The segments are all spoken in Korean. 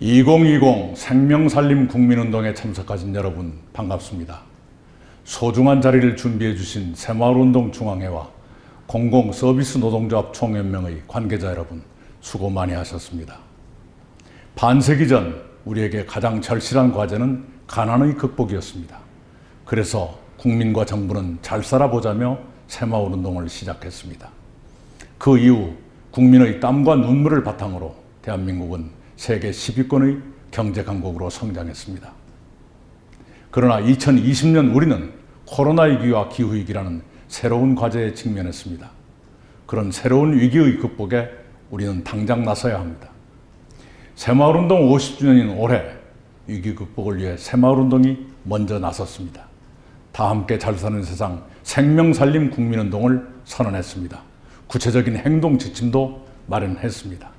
2020 생명살림 국민운동에 참석하신 여러분 반갑습니다. 소중한 자리를 준비해 주신 새마을운동 중앙회와 공공서비스노동조합 총연맹의 관계자 여러분 수고 많이 하셨습니다. 반세기 전 우리에게 가장 절실한 과제는 가난의 극복이었습니다. 그래서 국민과 정부는 잘 살아보자며 새마을운동을 시작했습니다. 그 이후 국민의 땀과 눈물을 바탕으로 대한민국은 세계 10위권의 경제강국으로 성장했습니다. 그러나 2020년 우리는 코로나 위기와 기후위기라는 새로운 과제에 직면했습니다. 그런 새로운 위기의 극복에 우리는 당장 나서야 합니다. 새마을운동 50주년인 올해 위기 극복을 위해 새마을운동이 먼저 나섰습니다. 다 함께 잘 사는 세상 생명살림 국민운동을 선언했습니다. 구체적인 행동 지침도 마련했습니다.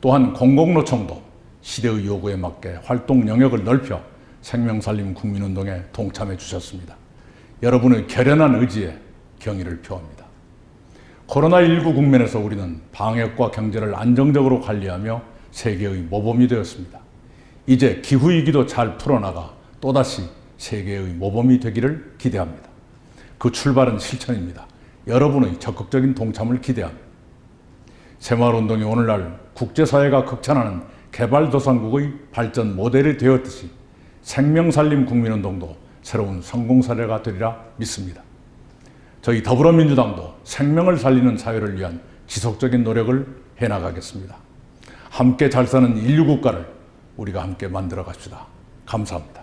또한 공공노총도 시대의 요구에 맞게 활동 영역을 넓혀 생명살림 국민운동에 동참해 주셨습니다. 여러분의 결연한 의지에 경의를 표합니다. 코로나19 국면에서 우리는 방역과 경제를 안정적으로 관리하며 세계의 모범이 되었습니다. 이제 기후위기도 잘 풀어나가 또다시 세계의 모범이 되기를 기대합니다. 그 출발은 실천입니다. 여러분의 적극적인 동참을 기대합니다. 새마을운동이 오늘날 국제사회가 극찬하는 개발도상국의 발전 모델이 되었듯이 생명살림 국민운동도 새로운 성공 사례가 되리라 믿습니다. 저희 더불어민주당도 생명을 살리는 사회를 위한 지속적인 노력을 해나가겠습니다. 함께 잘 사는 인류국가를 우리가 함께 만들어 갑시다. 감사합니다.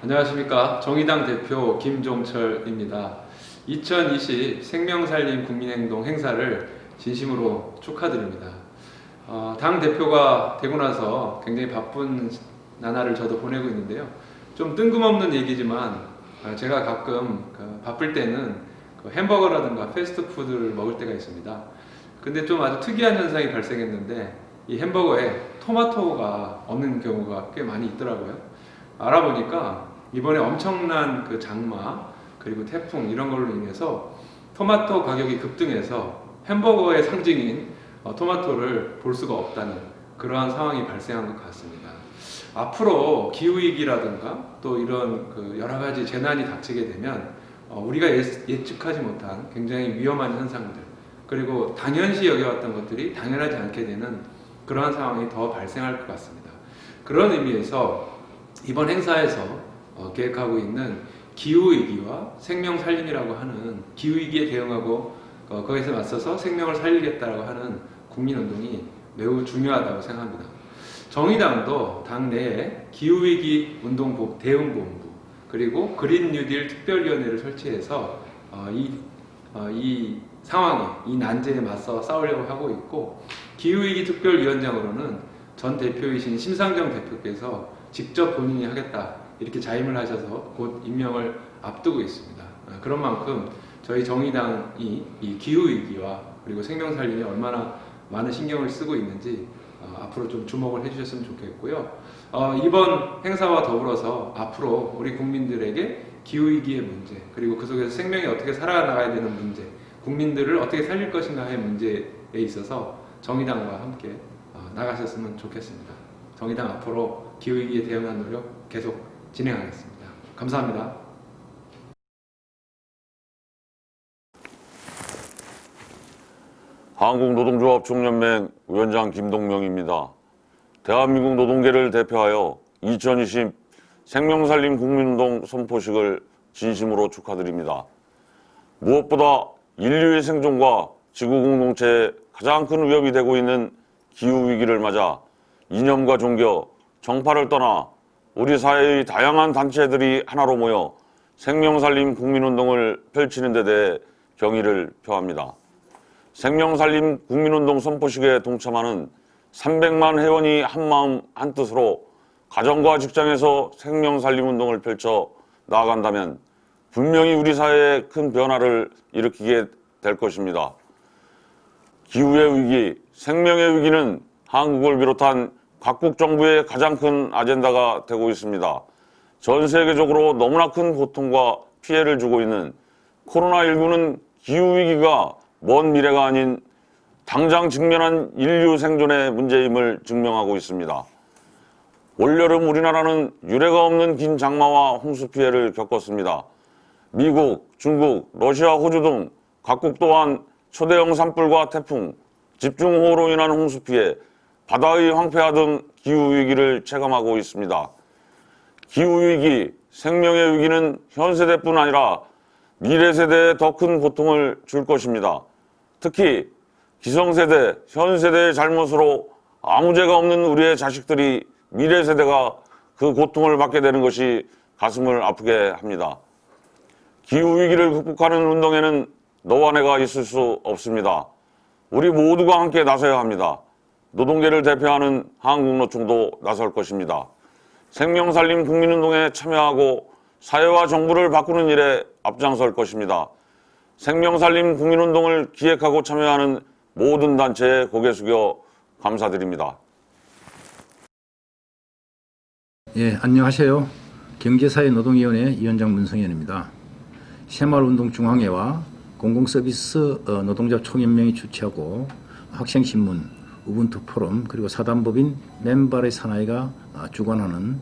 안녕하십니까. 정의당 대표 김종철입니다. 2020 생명살림 국민행동 행사를 진심으로 축하드립니다. 당 대표가 되고 나서 굉장히 바쁜 나날을 저도 보내고 있는데요. 좀 뜬금없는 얘기지만 제가 가끔 바쁠 때는 햄버거라든가 패스트푸드를 먹을 때가 있습니다. 근데 좀 아주 특이한 현상이 발생했는데 이 햄버거에 토마토가 없는 경우가 꽤 많이 있더라고요. 알아보니까 이번에 엄청난 그 장마 그리고 태풍 이런 걸로 인해서 토마토 가격이 급등해서 햄버거의 상징인 토마토를 볼 수가 없다는 그러한 상황이 발생한 것 같습니다. 앞으로 기후위기라든가 또 이런 그 여러 가지 재난이 닥치게 되면 우리가 예측하지 못한 굉장히 위험한 현상들 그리고 당연시 여겨왔던 것들이 당연하지 않게 되는 그러한 상황이 더 발생할 것 같습니다. 그런 의미에서 이번 행사에서 계획하고 있는 기후위기와 생명살림이라고 하는 기후위기에 대응하고 거기서 맞서서 생명을 살리겠다라고 하는 국민운동이 매우 중요하다고 생각합니다. 정의당도 당내에 기후위기 운동 대응본부 그리고 그린 뉴딜 특별위원회를 설치해서 이 상황에 이 난제에 맞서 싸우려고 하고 있고 기후위기 특별위원장으로는 전 대표이신 심상정 대표께서 직접 본인이 하겠다 이렇게 자임을 하셔서 곧 임명을 앞두고 있습니다. 그런 만큼 저희 정의당이 이 기후위기와 그리고 생명살림에 얼마나 많은 신경을 쓰고 있는지 앞으로 좀 주목을 해주셨으면 좋겠고요. 이번 행사와 더불어서 앞으로 우리 국민들에게 기후위기의 문제 그리고 그 속에서 생명이 어떻게 살아나가야 되는 문제 국민들을 어떻게 살릴 것인가 하는 문제에 있어서 정의당과 함께 나가셨으면 좋겠습니다. 정의당 앞으로 기후위기에 대응하는 노력 계속 진행하겠습니다. 감사합니다. 한국노동조합 총연맹 위원장 김동명입니다. 대한민국 노동계를 대표하여 2020 생명살림 국민운동 선포식을 진심으로 축하드립니다. 무엇보다 인류의 생존과 지구 공동체에 가장 큰 위협이 되고 있는 기후위기를 맞아 이념과 종교, 정파를 떠나 우리 사회의 다양한 단체들이 하나로 모여 생명살림 국민운동을 펼치는 데 대해 경의를 표합니다. 생명살림 국민운동 선포식에 동참하는 300만 회원이 한마음 한뜻으로 가정과 직장에서 생명살림 운동을 펼쳐 나아간다면 분명히 우리 사회에 큰 변화를 일으키게 될 것입니다. 기후의 위기, 생명의 위기는 한국을 비롯한 각국 정부의 가장 큰 아젠다가 되고 있습니다. 전 세계적으로 너무나 큰 고통과 피해를 주고 있는 코로나19는 기후위기가 먼 미래가 아닌 당장 직면한 인류 생존의 문제임을 증명하고 있습니다. 올여름 우리나라는 유례가 없는 긴 장마와 홍수 피해를 겪었습니다. 미국, 중국, 러시아, 호주 등 각국 또한 초대형 산불과 태풍, 집중호우로 인한 홍수 피해, 바다의 황폐화 등 기후위기를 체감하고 있습니다. 기후위기, 생명의 위기는 현 세대뿐 아니라 미래 세대에 더 큰 고통을 줄 것입니다. 특히 기성세대, 현 세대의 잘못으로 아무 죄가 없는 우리의 자식들이 미래 세대가 그 고통을 받게 되는 것이 가슴을 아프게 합니다. 기후위기를 극복하는 운동에는 너와 내가 있을 수 없습니다. 우리 모두가 함께 나서야 합니다. 노동계를 대표하는 한국노총도 나설 것입니다. 생명살림 국민운동에 참여하고 사회와 정부를 바꾸는 일에 앞장설 것입니다. 생명살림 국민운동을 기획하고 참여하는 모든 단체에 고개 숙여 감사드립니다. 예, 안녕하세요. 경제사회노동위원회 위원장 문성현입니다. 새마을운동중앙회와 공공서비스 노동자 총연맹이 주최하고 학생신문, 우분투 포럼 그리고 사단법인 맨발의 사나이가 주관하는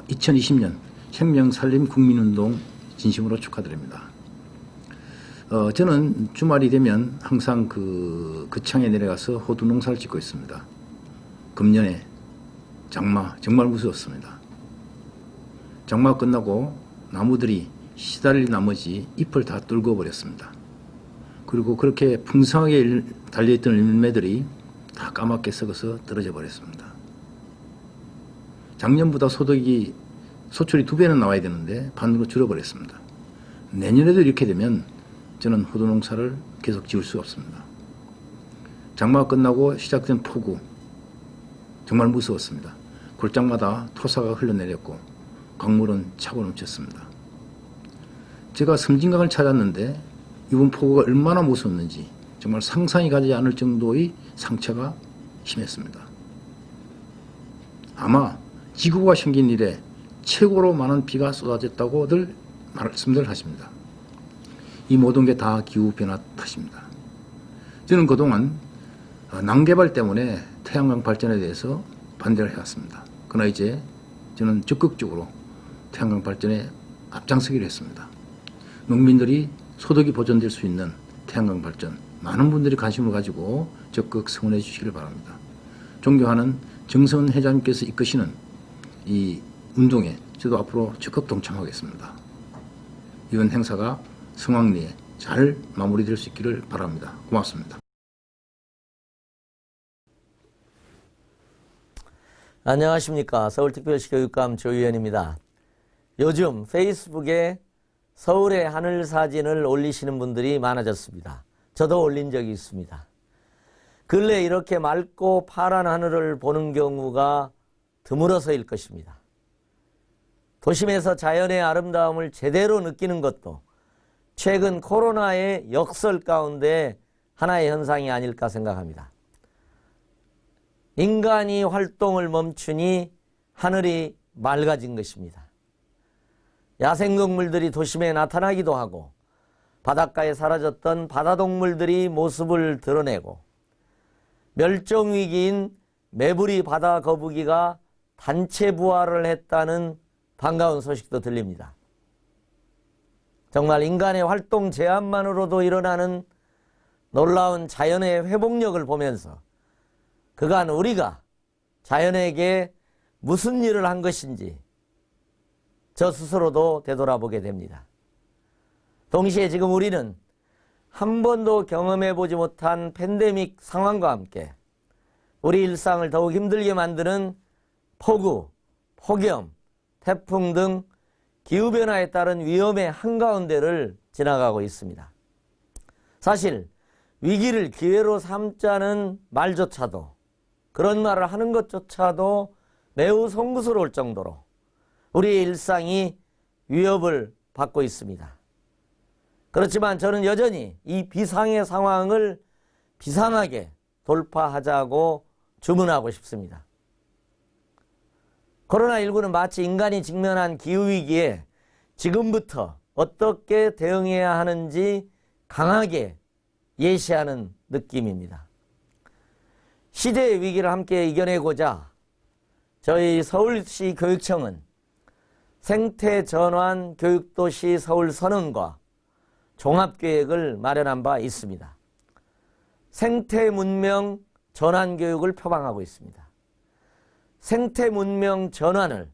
2020년 생명살림 국민운동 진심으로 축하드립니다. 저는 주말이 되면 항상 그 창에 내려가서 호두 농사를 짓고 있습니다. 금년에 장마 정말 무서웠습니다. 장마 끝나고 나무들이 시달릴 나머지 잎을 다 뚫고 버렸습니다. 그리고 그렇게 풍성하게 달려있던 열매들이 다 까맣게 썩어서 떨어져 버렸습니다. 작년보다 소출이 2배는 나와야 되는데 반으로 줄어버렸습니다. 내년에도 이렇게 되면 저는 호두 농사를 계속 지을 수 없습니다. 장마가 끝나고 시작된 폭우 정말 무서웠습니다. 골짜기마다 토사가 흘러내렸고 강물은 차고 넘쳤습니다. 제가 섬진강을 찾았는데 이번 폭우가 얼마나 무서웠는지 정말 상상이 가지 않을 정도의 상처가 심했습니다. 아마 지구가 생긴 이래 최고로 많은 비가 쏟아졌다고들 말씀들 하십니다. 이 모든 게 다 기후변화 탓입니다. 저는 그동안 난개발 때문에 태양광 발전에 대해서 반대를 해왔습니다. 그러나 이제 저는 적극적으로 태양광 발전에 앞장서기로 했습니다. 농민들이 소득이 보존될 수 있는 태양광 발전, 많은 분들이 관심을 가지고 적극 성원해 주시길 바랍니다. 존경하는 정선 회장님께서 이끄시는 이 운동에 저도 앞으로 적극 동참하겠습니다. 이번 행사가 성황리에 잘 마무리될 수 있기를 바랍니다. 고맙습니다. 안녕하십니까. 서울특별시 교육감 조희연입니다. 요즘 페이스북에 서울의 하늘 사진을 올리시는 분들이 많아졌습니다. 저도 올린 적이 있습니다. 근래 이렇게 맑고 파란 하늘을 보는 경우가 드물어서일 것입니다. 도심에서 자연의 아름다움을 제대로 느끼는 것도 최근 코로나의 역설 가운데 하나의 현상이 아닐까 생각합니다. 인간이 활동을 멈추니 하늘이 맑아진 것입니다. 야생동물들이 도심에 나타나기도 하고 바닷가에 사라졌던 바다동물들이 모습을 드러내고 멸종위기인 매부리 바다거북이가 단체 부활을 했다는 반가운 소식도 들립니다. 정말 인간의 활동 제한만으로도 일어나는 놀라운 자연의 회복력을 보면서 그간 우리가 자연에게 무슨 일을 한 것인지 저 스스로도 되돌아보게 됩니다. 동시에 지금 우리는 한 번도 경험해보지 못한 팬데믹 상황과 함께 우리 일상을 더욱 힘들게 만드는 폭우, 폭염, 태풍 등 기후변화에 따른 위험의 한가운데를 지나가고 있습니다. 사실 위기를 기회로 삼자는 말조차도, 그런 말을 하는 것조차도 매우 송구스러울 정도로 우리의 일상이 위협을 받고 있습니다. 그렇지만 저는 여전히 이 비상의 상황을 비상하게 돌파하자고 주문하고 싶습니다. 코로나19는 마치 인간이 직면한 기후위기에 지금부터 어떻게 대응해야 하는지 강하게 예시하는 느낌입니다. 시대의 위기를 함께 이겨내고자 저희 서울시 교육청은 생태전환 교육도시 서울선언과 종합계획을 마련한 바 있습니다. 생태문명 전환교육을 표방하고 있습니다. 생태문명 전환을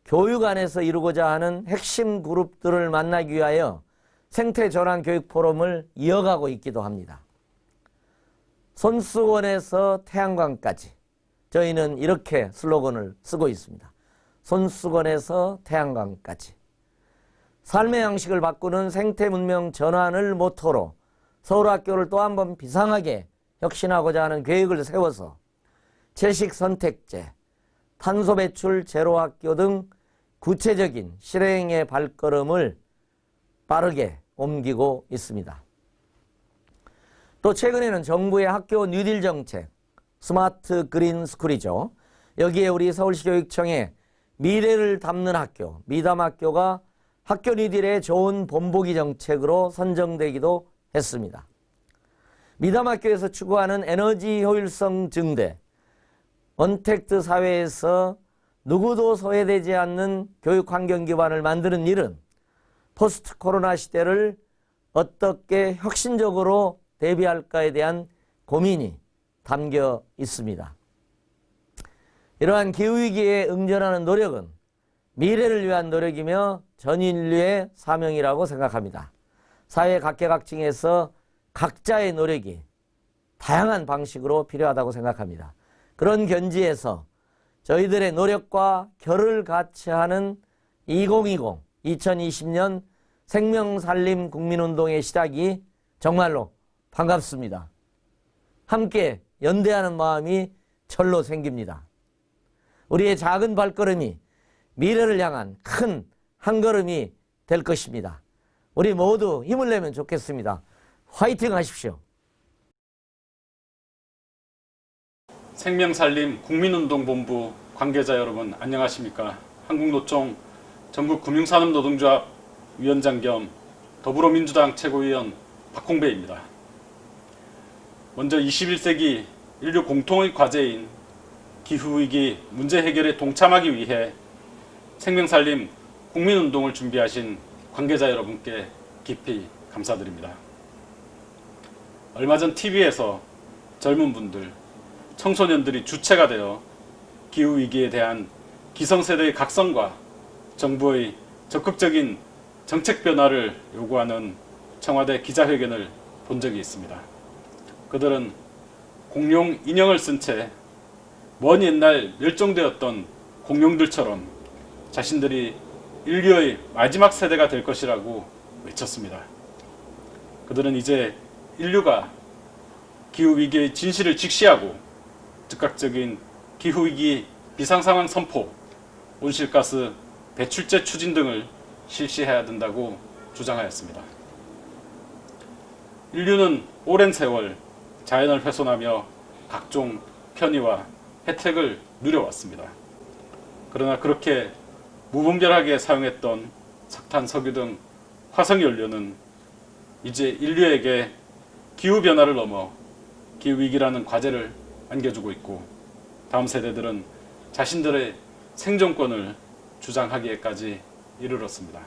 교육 안에서 이루고자 하는 핵심 그룹들을 만나기 위하여 생태전환교육 포럼을 이어가고 있기도 합니다. 손수건에서 태양광까지 저희는 이렇게 슬로건을 쓰고 있습니다. 손수건에서 태양광까지. 삶의 양식을 바꾸는 생태문명 전환을 모토로 서울학교를 또 한 번 비상하게 혁신하고자 하는 계획을 세워서 채식 선택제, 탄소 배출 제로 학교 등 구체적인 실행의 발걸음을 빠르게 옮기고 있습니다. 또 최근에는 정부의 학교 뉴딜 정책, 스마트 그린 스쿨이죠. 여기에 우리 서울시 교육청의 미래를 담는 학교, 미담학교가 학교 뉴딜의 좋은 본보기 정책으로 선정되기도 했습니다. 미담학교에서 추구하는 에너지 효율성 증대, 언택트 사회에서 누구도 소외되지 않는 교육 환경 기반을 만드는 일은 포스트 코로나 시대를 어떻게 혁신적으로 대비할까에 대한 고민이 담겨 있습니다. 이러한 기후위기에 응전하는 노력은 미래를 위한 노력이며 전 인류의 사명이라고 생각합니다. 사회 각계각층에서 각자의 노력이 다양한 방식으로 필요하다고 생각합니다. 그런 견지에서 저희들의 노력과 결을 같이 하는 2020년 생명살림 국민운동의 시작이 정말로 반갑습니다. 함께 연대하는 마음이 절로 생깁니다. 우리의 작은 발걸음이 미래를 향한 큰 한걸음이 될 것입니다. 우리 모두 힘을 내면 좋겠습니다. 화이팅 하십시오. 생명살림 국민운동본부 관계자 여러분 안녕하십니까. 한국노총 전국금융산업노동조합 위원장 겸 더불어민주당 최고위원 박홍배입니다. 먼저 21세기 인류 공통의 과제인 기후위기 문제 해결에 동참하기 위해 생명살림 국민운동을 준비하신 관계자 여러분께 깊이 감사드립니다. 얼마 전 TV에서 젊은 분들, 청소년들이 주체가 되어 기후위기에 대한 기성세대의 각성과 정부의 적극적인 정책 변화를 요구하는 청와대 기자회견을 본 적이 있습니다. 그들은 공룡 인형을 쓴 채 먼 옛날 멸종되었던 공룡들처럼 자신들이 인류의 마지막 세대가 될 것이라고 외쳤습니다. 그들은 이제 인류가 기후위기의 진실을 직시하고 즉각적인 기후위기 비상상황 선포, 온실가스 배출제 추진 등을 실시해야 된다고 주장하였습니다. 인류는 오랜 세월 자연을 훼손하며 각종 편의와 혜택을 누려왔습니다. 그러나 그렇게 무분별하게 사용했던 석탄, 석유 등 화석연료는 이제 인류에게 기후변화를 넘어 기후위기라는 과제를 안겨주고 있고 다음 세대들은 자신들의 생존권을 주장하기에까지 이르렀습니다.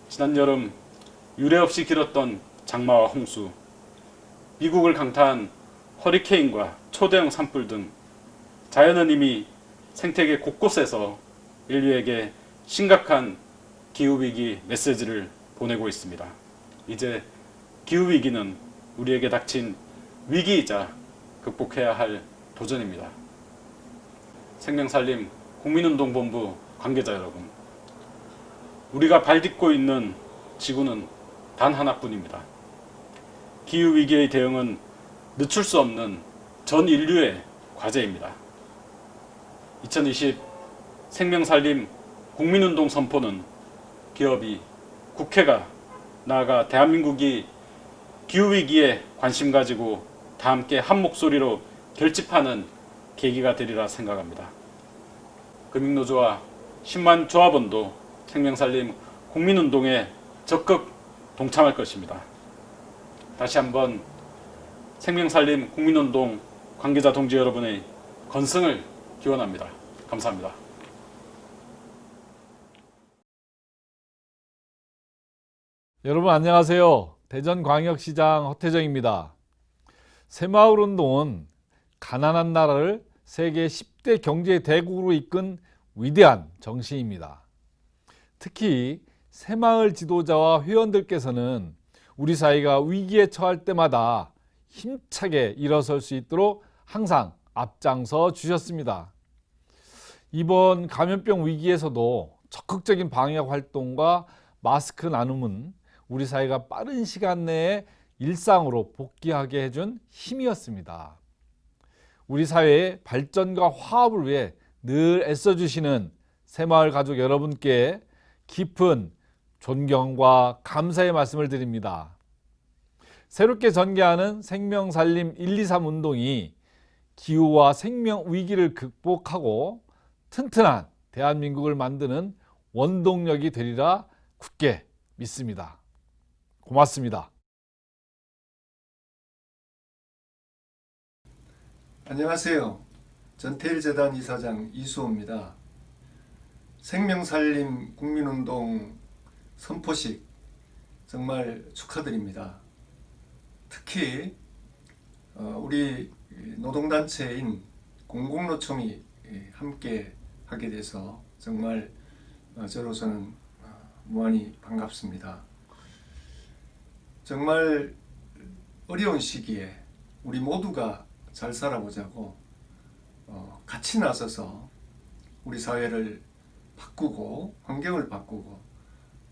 지난 여름 유례 없이 길었던 장마와 홍수, 미국을 강타한 허리케인과 초대형 산불 등 자연은 이미 생태계 곳곳에서 인류에게 심각한 기후위기 메시지를 보내고 있습니다. 이제 기후위기는 우리에게 닥친 위기이자 극복해야 할 도전입니다. 생명살림 국민운동본부 관계자 여러분, 우리가 발딛고 있는 지구는 단 하나뿐입니다. 기후위기의 대응은 늦출 수 없는 전 인류의 과제입니다. 2020 생명살림 국민운동 선포는 기업이, 국회가, 나아가 대한민국이 기후위기에 관심 가지고 다 함께 한 목소리로 결집하는 계기가 되리라 생각합니다. 금융노조와 10만 조합원도 생명살림 국민운동에 적극 동참할 것입니다. 다시 한번 생명살림 국민운동 관계자 동지 여러분의 건승을 기원합니다. 감사합니다. 여러분 안녕하세요. 대전광역시장 허태정입니다. 새마을운동은 가난한 나라를 세계 10대 경제 대국으로 이끈 위대한 정신입니다. 특히 새마을 지도자와 회원들께서는 우리 사회가 위기에 처할 때마다 힘차게 일어설 수 있도록 항상 앞장서 주셨습니다. 이번 감염병 위기에서도 적극적인 방역 활동과 마스크 나눔은 우리 사회가 빠른 시간 내에 일상으로 복귀하게 해준 힘이었습니다. 우리 사회의 발전과 화합을 위해 늘 애써주시는 새마을 가족 여러분께 깊은 존경과 감사의 말씀을 드립니다. 새롭게 전개하는 생명살림 123 운동이 기후와 생명 위기를 극복하고 튼튼한 대한민국을 만드는 원동력이 되리라 굳게 믿습니다. 고맙습니다. 안녕하세요. 전태일재단 이사장 이수호입니다. 생명살림 국민운동 선포식 정말 축하드립니다. 특히 우리 노동단체인 공공노총이 함께 하게 돼서 정말 저로서는 무한히 반갑습니다. 정말 어려운 시기에 우리 모두가 잘 살아보자고 같이 나서서 우리 사회를 바꾸고 환경을 바꾸고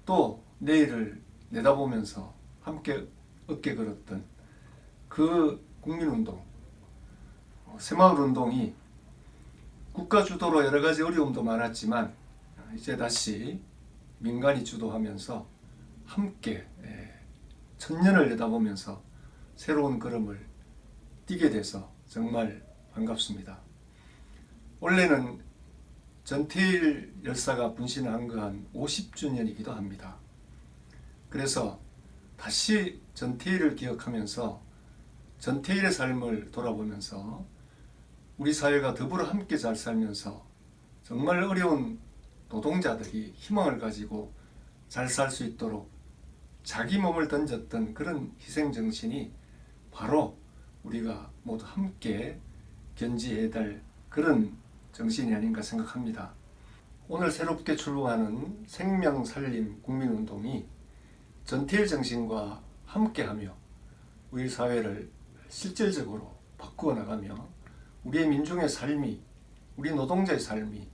또 내일을 내다보면서 함께 어깨 걸었던 그 국민운동, 새마을운동이 국가 주도로 여러 가지 어려움도 많았지만 이제 다시 민간이 주도하면서 함께 천년을 내다보면서 새로운 걸음을 뛰게 돼서 정말 반갑습니다. 원래는 전태일 열사가 분신한 거 한 50주년이기도 합니다. 그래서 다시 전태일을 기억하면서 전태일의 삶을 돌아보면서 우리 사회가 더불어 함께 잘 살면서 정말 어려운 노동자들이 희망을 가지고 잘 살 수 있도록 자기 몸을 던졌던 그런 희생정신이 바로 우리가 모두 함께 견지해야 될 그런 정신이 아닌가 생각합니다. 오늘 새롭게 출범하는 생명살림 국민운동이 전태일 정신과 함께하며 우리 사회를 실질적으로 바꾸어 나가며 우리의 민중의 삶이, 우리 노동자의 삶이,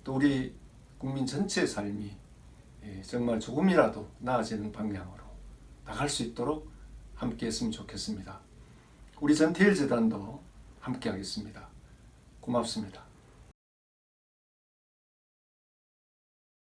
또 우리 국민 전체의 삶이 정말 조금이라도 나아지는 방향으로 나갈 수 있도록 함께 했으면 좋겠습니다. 우리 전태일 재단도 함께 하겠습니다. 고맙습니다.